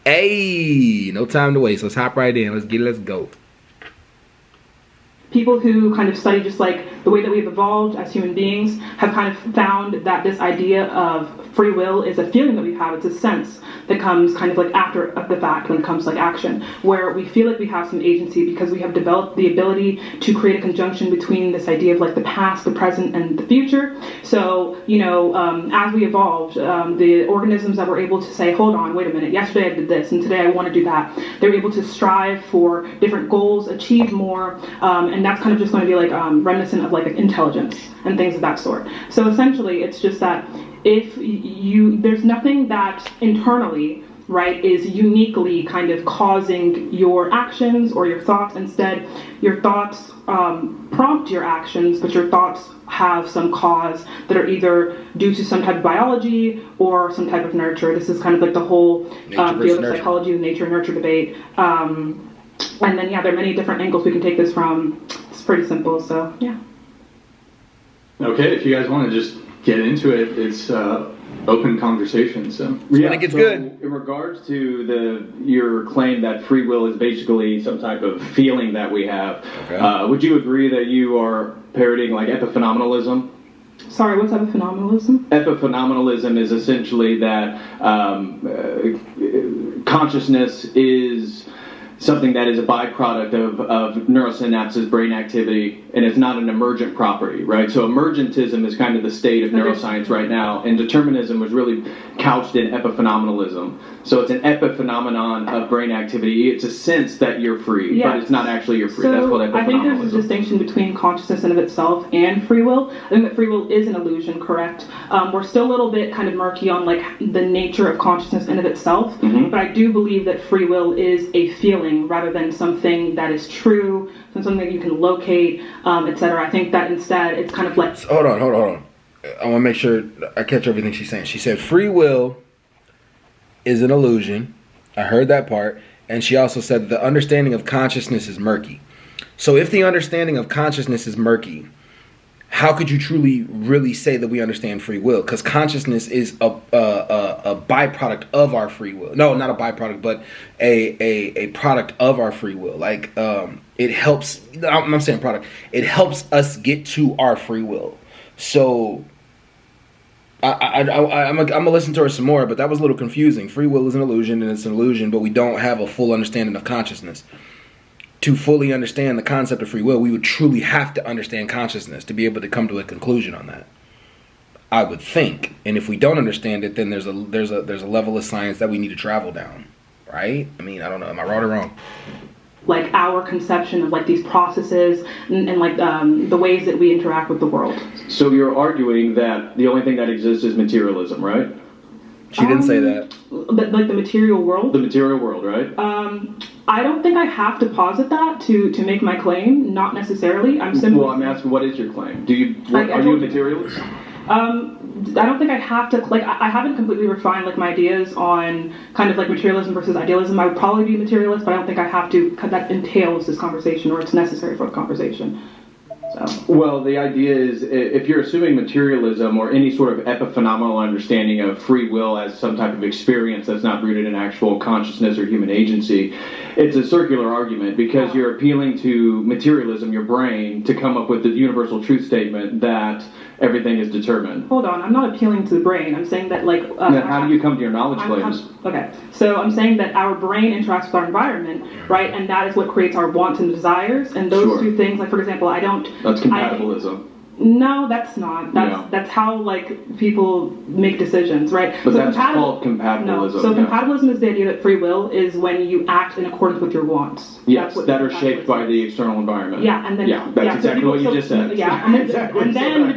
Hey, no time to waste. Let's hop right in. Let's go. People who kind of study just like the way that we've evolved as human beings have kind of found that this idea of free will is a feeling that we have. It's a sense that comes kind of like after the fact when it comes to like action, where we feel like we have some agency because we have developed the ability to create a conjunction between this idea of like the past, the present, and the future. So, as we evolved, the organisms that were able to say, hold on, wait a minute, yesterday I did this and today I want to do that, they're able to strive for different goals, achieve more, and that's kind of just going to be like reminiscent of like intelligence and things of that sort. So essentially, it's just that if there's nothing that internally, right, is uniquely kind of causing your actions or your thoughts. Instead, your thoughts prompt your actions, but your thoughts have some cause that are either due to some type of biology or some type of nurture. This is kind of like the whole field of psychology, the nature and nurture debate. And then, there are many different angles we can take this from. It's pretty simple, so, yeah. Okay, if you guys want to just get into it, it's open conversation, so. Yeah, when it gets good. In regards to your claim that free will is basically some type of feeling that we have, okay. Would you agree that you are parodying like epiphenomenalism? Sorry, what's epiphenomenalism? Epiphenomenalism is essentially that consciousness is something that is a byproduct of neurosynapses, brain activity, and it's not an emergent property, right? So emergentism is kind of the state of neuroscience right now, and determinism was really couched in epiphenomenalism. So it's an epiphenomenon of brain activity. It's a sense that you're free, but it's not actually you're free. So that's called epiphenomenalism. I think there's a distinction between consciousness in of itself and free will. I think that free will is an illusion, correct? We're still a little bit kind of murky on like the nature of consciousness in of itself, but I do believe that free will is a feeling rather than something that is true, something that you can locate, etc. I think that instead it's kind of like... So hold on. I want to make sure I catch everything she's saying. She said free will is an illusion. I heard that part. And she also said the understanding of consciousness is murky. So if the understanding of consciousness is murky, how could you truly, really say that we understand free will? Because consciousness is a byproduct of our free will. No, not a byproduct, but a product of our free will. Like it helps. I'm saying product. It helps us get to our free will. So I'm gonna listen to her some more, but that was a little confusing. Free will is an illusion, and it's an illusion, but we don't have a full understanding of consciousness. To fully understand the concept of free will, we would truly have to understand consciousness to be able to come to a conclusion on that, I would think. And if we don't understand it, then there's a level of science that we need to travel down, right? I mean, I don't know. Am I right or wrong? Like our conception of like these processes and like the ways that we interact with the world. So you're arguing that the only thing that exists is materialism, right? She didn't say that. Like the material world? The material world, right? I don't think I have to posit that to make my claim. Not necessarily. I'm simply... Well, I'm asking, what is your claim? Are you a materialist? I don't think I have to, like, I haven't completely refined, like, my ideas on kind of, like, materialism versus idealism. I would probably be a materialist, but I don't think I have to, because that entails this conversation, or it's necessary for the conversation. So. Well, the idea is, if you're assuming materialism or any sort of epiphenomenal understanding of free will as some type of experience that's not rooted in actual consciousness or human agency, it's a circular argument because you're appealing to materialism, your brain, to come up with the universal truth statement that everything is determined. Hold on, I'm not appealing to the brain. I'm saying that, like... how do you come to your knowledge claims? Okay, so I'm saying that our brain interacts with our environment, right? And that is what creates our wants and desires. And those two things, like, for example, That's compatibilism. No, that's not. That's how, like, people make decisions, right? But so that's called compatibilism. No. So compatibilism is the idea that free will is when you act in accordance with your wants. Yes, that are shaped by the external environment. Yeah, and then that's exactly what you just said. Yeah, and then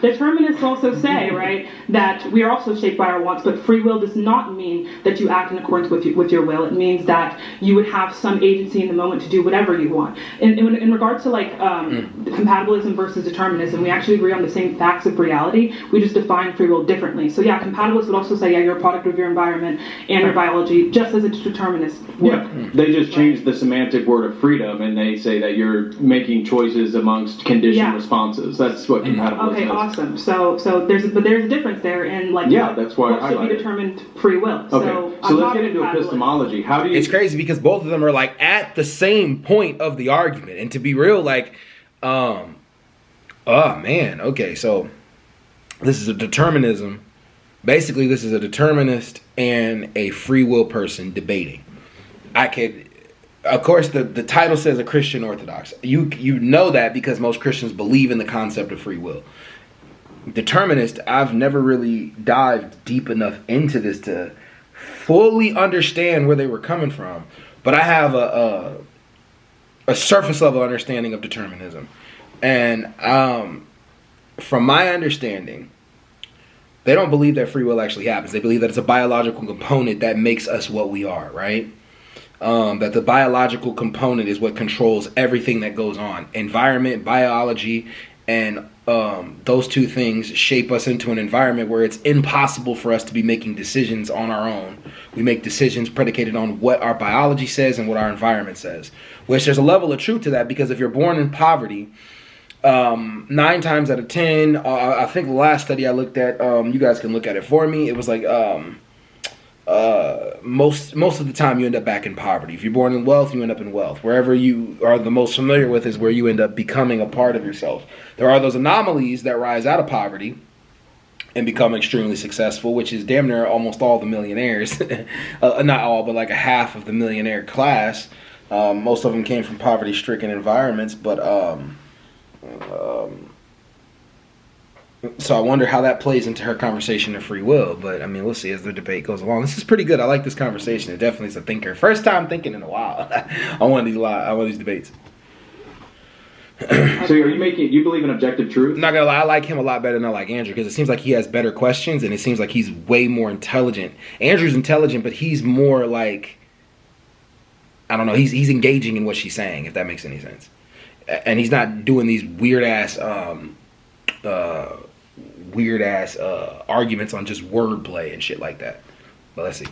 determinists also say, right, that we are also shaped by our wants, but free will does not mean that you act in accordance with your will. It means that you would have some agency in the moment to do whatever you want. In regards to like compatibilism versus determinism, determinism. We actually agree on the same facts of reality. We just define free will differently. So yeah, compatibilists would also say, yeah, you're a product of your environment and your biology, just as a determinist would. Yeah, they just changed the semantic word of freedom, and they say that you're making choices amongst conditioned responses. That's what compatibilism Okay, is. awesome. So there's a difference there in like that's why what should be determined free will. Okay, so let's get into epistemology. How do you? It's crazy because both of them are like at the same point of the argument, and to be real, like, oh man, okay, so this is a determinism. Basically, this is a determinist and a free will person debating. Of course, the title says a Christian Orthodox. You know that because most Christians believe in the concept of free will. Determinist, I've never really dived deep enough into this to fully understand where they were coming from, but I have a surface level understanding of determinism, and from my understanding, they don't believe that free will actually happens. They believe that it's a biological component that makes us what we are, right? That the biological component is what controls everything that goes on. Environment, biology, and those two things shape us into an environment where it's impossible for us to be making decisions on our own. We make decisions predicated on what our biology says and what our environment says. Which there's a level of truth to that, because if you're born in poverty, 9 times out of 10, I think the last study I looked at, you guys can look at it for me, it was like most of the time you end up back in poverty. If you're born in wealth, you end up in wealth. Wherever you are the most familiar with is where you end up becoming a part of yourself. There are those anomalies that rise out of poverty and become extremely successful, which is damn near almost all the millionaires. Not all, but like a half of the millionaire class. Most of them came from poverty-stricken environments, but so I wonder how that plays into her conversation of free will. But I mean, we'll see as the debate goes along. This is pretty good. I like this conversation. It definitely is a thinker. First time thinking in a while on one of these debates. So are you believe in objective truth? I'm not gonna lie, I like him a lot better than I like Andrew, because it seems like he has better questions and it seems like he's way more intelligent. Andrew's intelligent, but he's more like, I don't know, he's engaging in what she's saying, if that makes any sense. And he's not doing these weird ass arguments on just wordplay and shit like that. But let's see.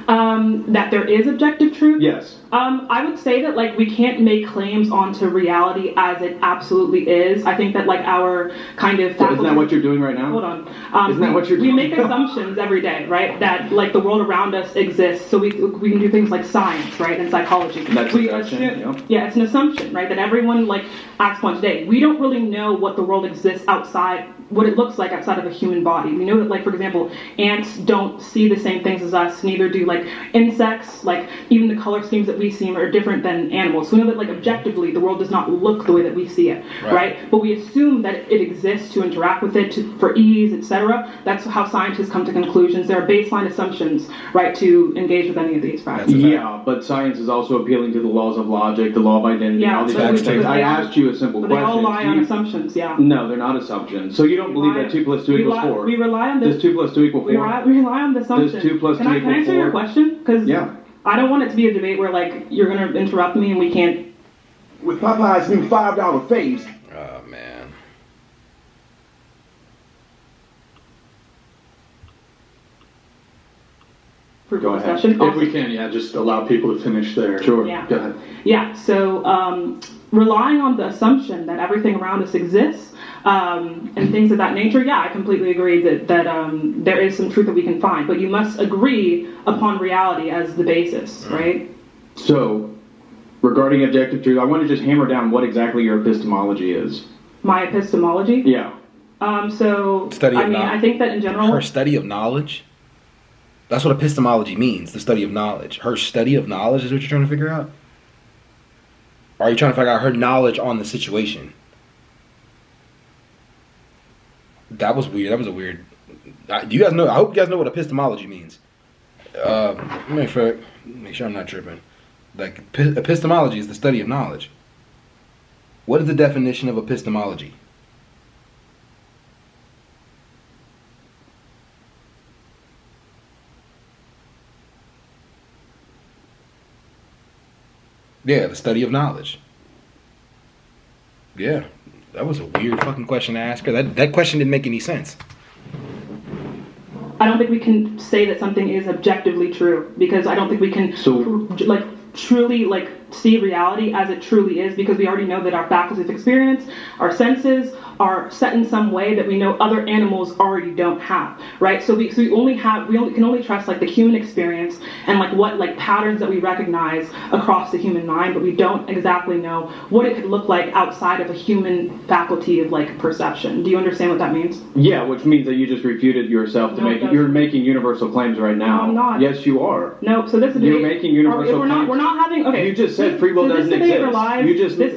That there is objective truth? Yes. I would say that like we can't make claims onto reality as it absolutely is. I think that like our kind of isn't that what you're doing right now? Hold on. Isn't that what you're doing? We make assumptions every day, right? That like the world around us exists. So we can do things like science, right, and psychology. That's we assumption. Assume, yeah, it's an assumption, right? That everyone like acts one today. We don't really know what the world exists outside, what it looks like outside of a human body. We know that, like, for example, ants don't see the same things as us, neither do like insects. Like even the color schemes that we see are different than animals. So we know that like objectively the world does not look the way that we see it, right? But we assume that it exists to interact with it, for ease, etc. That's how scientists come to conclusions. There are baseline assumptions, right, to engage with any of these facts. Yeah, but science is also appealing to the laws of logic, the law of identity, all these other things. I asked you a simple question. They all rely on assumptions, yeah. No, they're not assumptions. So you don't believe that 2 + 2 equals 4? We rely on this. Does 2 + 2 equal 4? We rely on the assumption. Does 2 + 2 equal 4? Can I answer your question? Because yeah. I don't want it to be a debate where like you're going to interrupt me and we can't. With Popeye's new $5 face. Oh man. Go ahead. Discussion. If we can, yeah, just allow people to finish there. Sure. Yeah. Go ahead. Yeah. So relying on the assumption that everything around us exists and things of that nature, yeah, I completely agree that there is some truth that we can find, but you must agree upon reality as the basis, right? So, regarding objective truth, I want to just hammer down what exactly your epistemology is. My epistemology? Yeah. So, Study of I think that in general... Her study of knowledge? That's what epistemology means, the study of knowledge. Her study of knowledge is what you're trying to figure out? Or are you trying to figure out her knowledge on the situation? That was weird. That was a weird... Do you guys know? I hope you guys know what epistemology means. Make sure I'm not tripping. Like, epistemology is the study of knowledge. What is the definition of epistemology? Yeah, the study of knowledge. Yeah. That was a weird fucking question to ask her. That question didn't make any sense. I don't think we can say that something is objectively true, because I don't think we can truly see reality as it truly is, because we already know that our faculties of experience, our senses, are set in some way that we know other animals already don't have, right? So we can only trust the human experience and what patterns that we recognize across the human mind, but we don't exactly know what it could look like outside of a human faculty of perception. Do you understand what that means? Yeah, which means that you just refuted yourself you're making universal claims right now. No, I'm not. Yes, you are. No, so this is you're making universal claims. We're not having. Okay. You just said free will doesn't exist.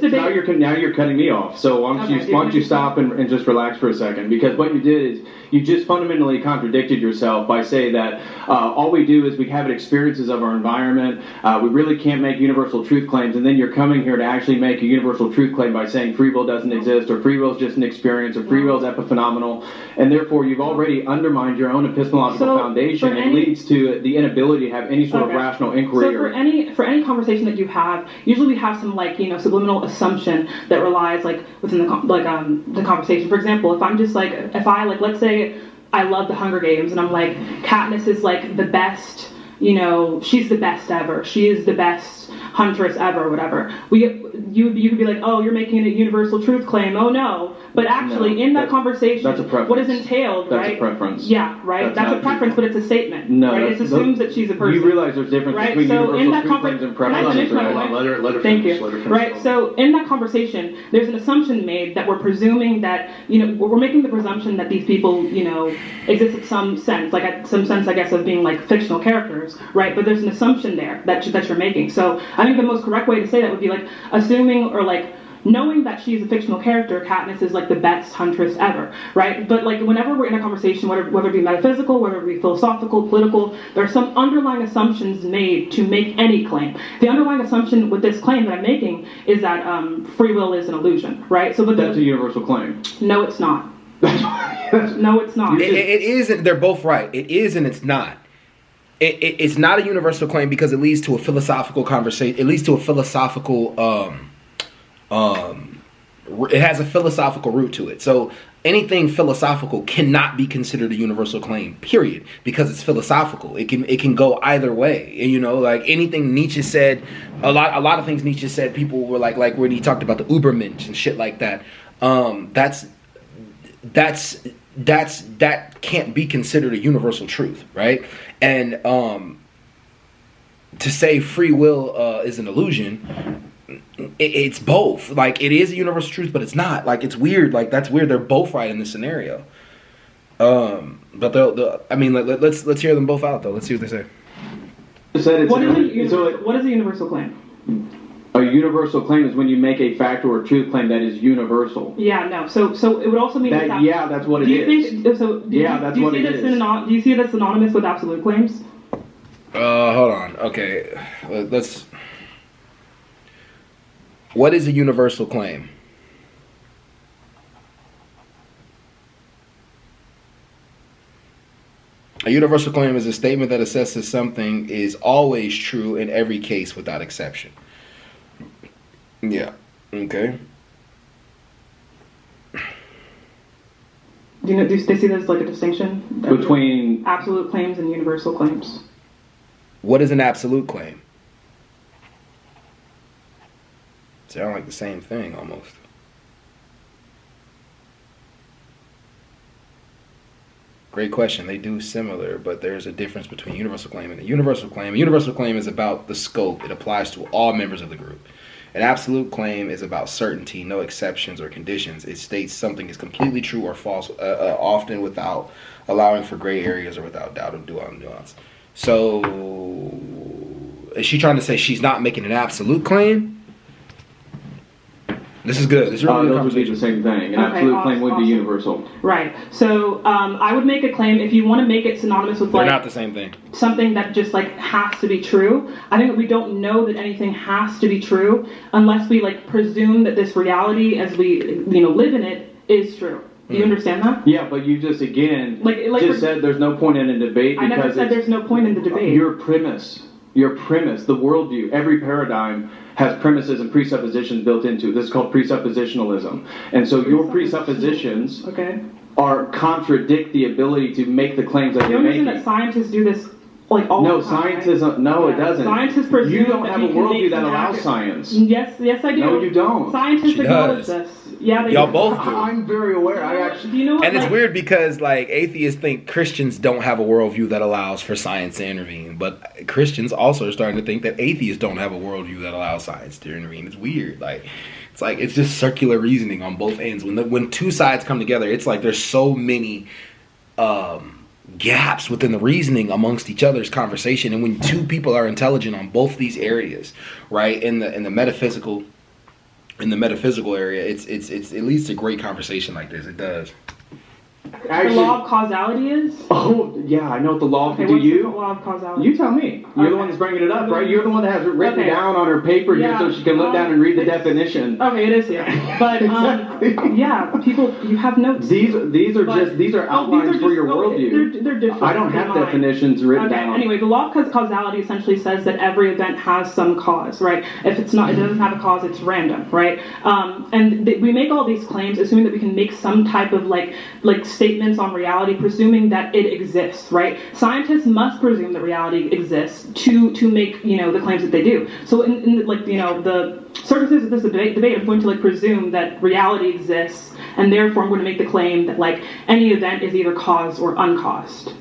Now you're cutting me off. So why don't you stop and just relax for a second? Because what you did is you just fundamentally contradicted yourself by saying that all we do is we have experiences of our environment. We really can't make universal truth claims, and then you're coming here to actually make a universal truth claim by saying free will doesn't exist, or free will is just an experience, or free will is epiphenomenal, and therefore you've already undermined your own epistemological foundation, and leads to the inability to have any sort of rational inquiry. So for any conversation that you have, usually we have some subliminal assumption that relies within the conversation. For example, if I'm just let's say I love the Hunger Games, and I'm Katniss is the best, she's the best ever. She is the best huntress ever, or whatever. You could be oh, you're making a universal truth claim. Oh no. But actually, in that conversation, that's a preference. What is entailed, that's right? That's a preference. Yeah, right. That's a preference, but it's a statement. No, right? It assumes that she's a person. You realize there's a difference between universal truth claims and preferences. Let her Thank finish. you. Let her finish. Right. So in that conversation, there's an assumption made that we're presuming that we're making the presumption that these people exist in some sense, I guess, of being fictional characters, right? But there's an assumption there that you're making. So I think the most correct way to say that would be assuming or knowing that she's a fictional character, Katniss is the best huntress ever, right? But whenever we're in a conversation, whether it be metaphysical, whether it be philosophical, political, there are some underlying assumptions made to make any claim. The underlying assumption with this claim that I'm making is that free will is an illusion, right? So, that's a universal claim. No, it's not. No, it's not. It isn't. They're both right. It is and it's not. It's not a universal claim because it leads to a philosophical conversation. It leads to a philosophical. It has a philosophical root to it. So anything philosophical cannot be considered a universal claim, period, because it's philosophical. It can go either way. And, anything Nietzsche said, a lot of things Nietzsche said, people were like when he talked about the Übermensch and shit like that. That can't be considered a universal truth, right? And to say free will is an illusion. It's both. It is a universal truth, but it's not. It's weird. That's weird. They're both right in this scenario. But let's hear them both out though. Let's see what they say. What is a universal claim? A universal claim is when you make a fact or a truth claim that is universal. Yeah, no. So it would also mean that. Yeah, that's what it is. Do you see it as synonymous with absolute claims? Hold on. Okay, let's. What is a universal claim? A universal claim is a statement that assesses something is always true in every case without exception. Yeah. Okay. Do they see there's a distinction between absolute claims and universal claims? What is an absolute claim? Sound like the same thing almost. Great question. They do similar, but there's a difference between universal claim and a universal claim. A universal claim is about the scope. It applies to all members of the group. An absolute claim is about certainty, no exceptions or conditions. It states something is completely true or false, often without allowing for gray areas or without doubt or nuance. So, is she trying to say she's not making an absolute claim? This is good. This is really good. Those would be the same thing. An absolute claim would be universal. Right. So I would make a claim if you want to make it synonymous with they're not the same thing. Something that just has to be true. I think that we don't know that anything has to be true unless we presume that this reality as we live in it is true. Do you understand that? Yeah, but you just again said there's no point in a debate. I never said there's no point in the debate. Your premise. your premise, the worldview. Every paradigm has premises and presuppositions built into it. This is called presuppositionalism. And so your presuppositions contradict the ability to make the claims that you're making. The only reason that scientists do this all the time. Scientists, it doesn't. Scientists presume you don't have a worldview that allows accurate science. Yes, I do. No, you don't. Scientists acknowledge this. Yeah, they Y'all do. both do. I'm very aware. Do you know what, and it's weird because atheists think Christians don't have a worldview that allows for science to intervene, but Christians also are starting to think that atheists don't have a worldview that allows science to intervene. It's weird. It's just circular reasoning on both ends. When two sides come together, it's like there's so many gaps within the reasoning amongst each other's conversation. And when two people are intelligent on both these areas, right, in the metaphysical area, it leads to great conversation like this. It does. Actually, the law of causality is? Oh, yeah, I know what the law of... Okay, what's the law of causality? You tell me. You're the one that's bringing it up, right? You're the one that has it written down on her paper here so she can look down and read the definition. Okay, it is here. But, people, you have notes. These are outlines for your worldview. They're different. I don't have definitions written down. Anyway, the law of causality essentially says that every event has some cause, right? If it doesn't have a cause, it's random, right? We make all these claims assuming that we can make some type of statements on reality, presuming that it exists, right? Scientists must presume that reality exists to make the claims that they do. So in the circumstances of this debate, I'm going to presume that reality exists, and therefore I'm going to make the claim that any event is either caused or uncaused.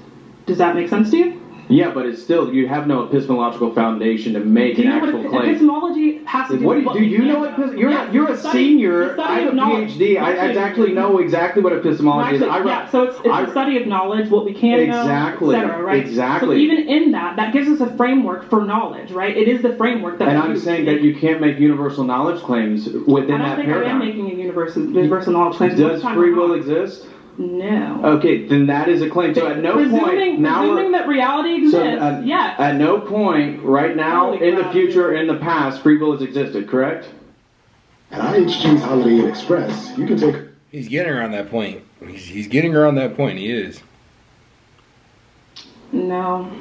Does that make sense to you? Yeah, but it's still, you have no epistemological foundation to make an actual claim. Epistemology has to do with do you know what you're a senior. I have a PhD. I actually know exactly what epistemology is. So it's the study of knowledge, what we can know, etc. Right? Exactly. So even in that gives us a framework for knowledge, right? It is the framework that. And I'm saying that you can't make universal knowledge claims within that paradigm. I don't think I am making a universal knowledge claim. Does free will exist? No. Okay, then that is a claim. So at no point now presuming that reality exists. Yes. At no point right now, in the future, in the past, free will has existed. Correct? At IHG's Holiday Inn Express, you can take. He's getting her on that point. He's getting her on that point. He is. No.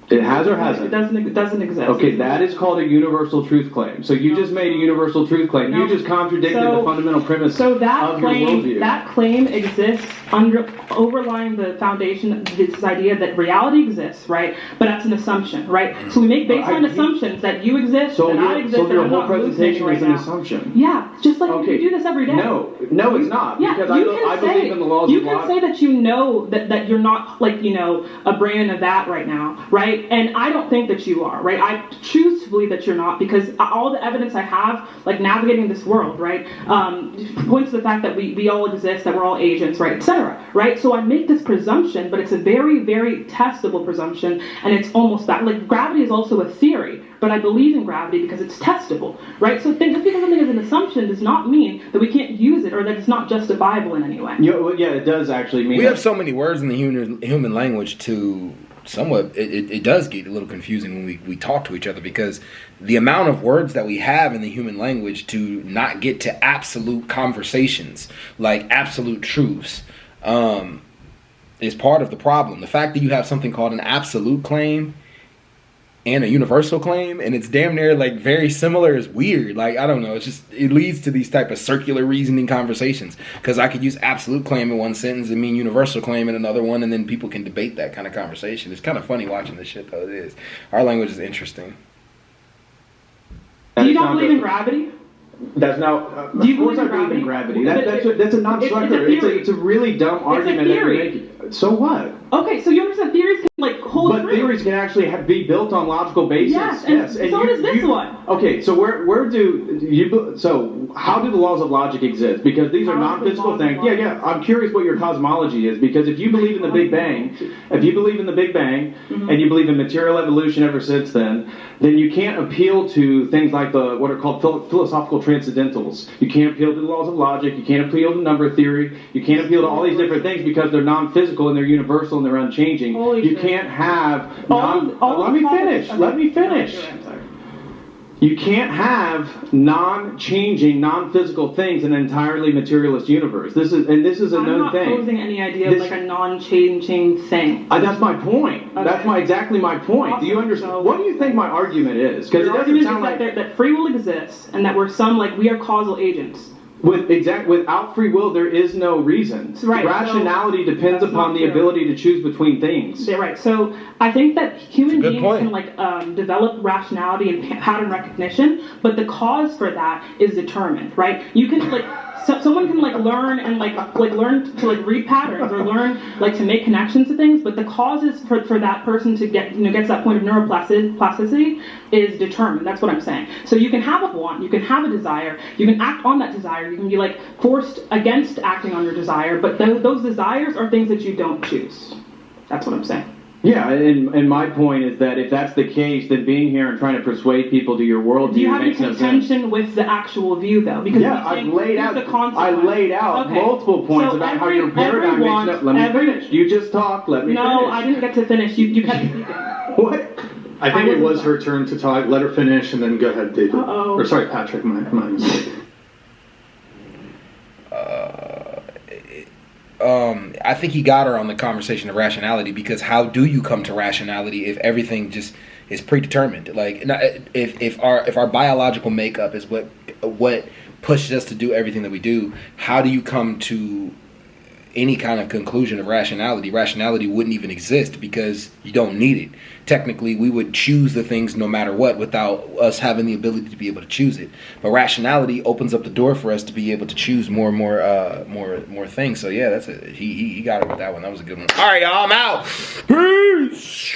It has or hasn't? It doesn't exist. Okay, that is called a universal truth claim. So you just made a universal truth claim. You just contradicted the fundamental premise of your worldview. That claim exists overlying the foundation, this idea that reality exists, right? But that's an assumption, right? So we make based on assumptions that you exist, that I exist, so that your I'm whole not presentation is an assumption. Yeah, just like you do this every day. No, it's not. Yeah, because I believe in the laws of logic. You can say that you know that you're not a brain of that right now, right? And I don't think that you are, right? I choose to believe that you're not because all the evidence I have, navigating this world, right, points to the fact that we all exist, that we're all agents, right, etc., right? So I make this presumption, but it's a very, very testable presumption, and it's almost that. Gravity is also a theory, but I believe in gravity because it's testable, right? So just because something is an assumption does not mean that we can't use it or that it's not justifiable in any way. Yeah, it does actually mean. We have so many words in the human language to. Somewhat, it does get a little confusing when we talk to each other because the amount of words that we have in the human language to not get to absolute conversations, absolute truths, is part of the problem. The fact that you have something called an absolute claim and a universal claim, and it's damn near very similar is weird. I don't know. It leads to these type of circular reasoning conversations because I could use absolute claim in one sentence and mean universal claim in another one, and then people can debate that kind of conversation. It's kind of funny watching this shit, though. It is. Our language is interesting. Do you not believe in gravity? That's now. Do you believe in gravity? That's a non-sequitur. It's a really dumb argument that you're making. So what? Okay, so you understand theories can hold true. But theories can actually be built on logical basis. Yes, and so does this one. Okay, so where do you? So how do the laws of logic exist? Because these are non-physical things. Yeah. I'm curious what your cosmology is because if you believe in the Big Bang, and you believe in material evolution ever since then you can't appeal to things like what are called philosophical transcendentals. You can't appeal to the laws of logic. You can't appeal to number theory. You can't appeal to all these different things because they're non-physical and they're universal and they're unchanging. You can't have. Let me finish. You can't have non-changing, non-physical things in an entirely materialist universe. This is a I'm known not thing. posing any idea of like a non-changing thing. That's my point. Okay. That's exactly my point. Awesome. Do you understand? So, what do you think my argument is? Because it Your doesn't argument sound is like that free will exists and that we are causal agents. without free will there is no reason. Right, Rationality depends that's upon not the true. ability to choose between things. Yeah, right. So I think that human That's a good beings point. can like develop rationality and pattern recognition, but the cause for that is determined, right? You can like someone can like learn and like learn to like read patterns or learn like to make connections to things, but the causes for that person to get to that point of neuroplasticity is determined. That's what I'm saying. So you can have a want, you can have a desire, you can act on that desire, you can be like forced against acting on your desire, but those desires are things that you don't choose. That's what I'm saying. Yeah, and my point is that if that's the case, then being here and trying to persuade people to your worldview Do you have any makes no sense. contention with the actual view, though? Because Yeah, I've laid out. the consequence. I laid out Okay. multiple points So about how your paradigm everyone- makes no. Let me finish. You just talked. Let me finish. No, I didn't get to finish. You kept speaking. What? I think it was her turn to talk. Let her finish, and then go ahead, David. Uh-oh. Or sorry, Patrick. My mistake. I think he got her on the conversation of rationality, because how do you come to rationality if everything just is predetermined? Like, if our biological makeup is what pushes us to do everything that we do, how do you come to any kind of conclusion of rationality? Rationality wouldn't even exist because you don't need it. Technically, we would choose the things no matter what without us having the ability to be able to choose it. But rationality opens up the door for us to be able to choose more and more things. So yeah, that's it. He got it with that one. That was a good one. All right, y'all, I'm out. Peace.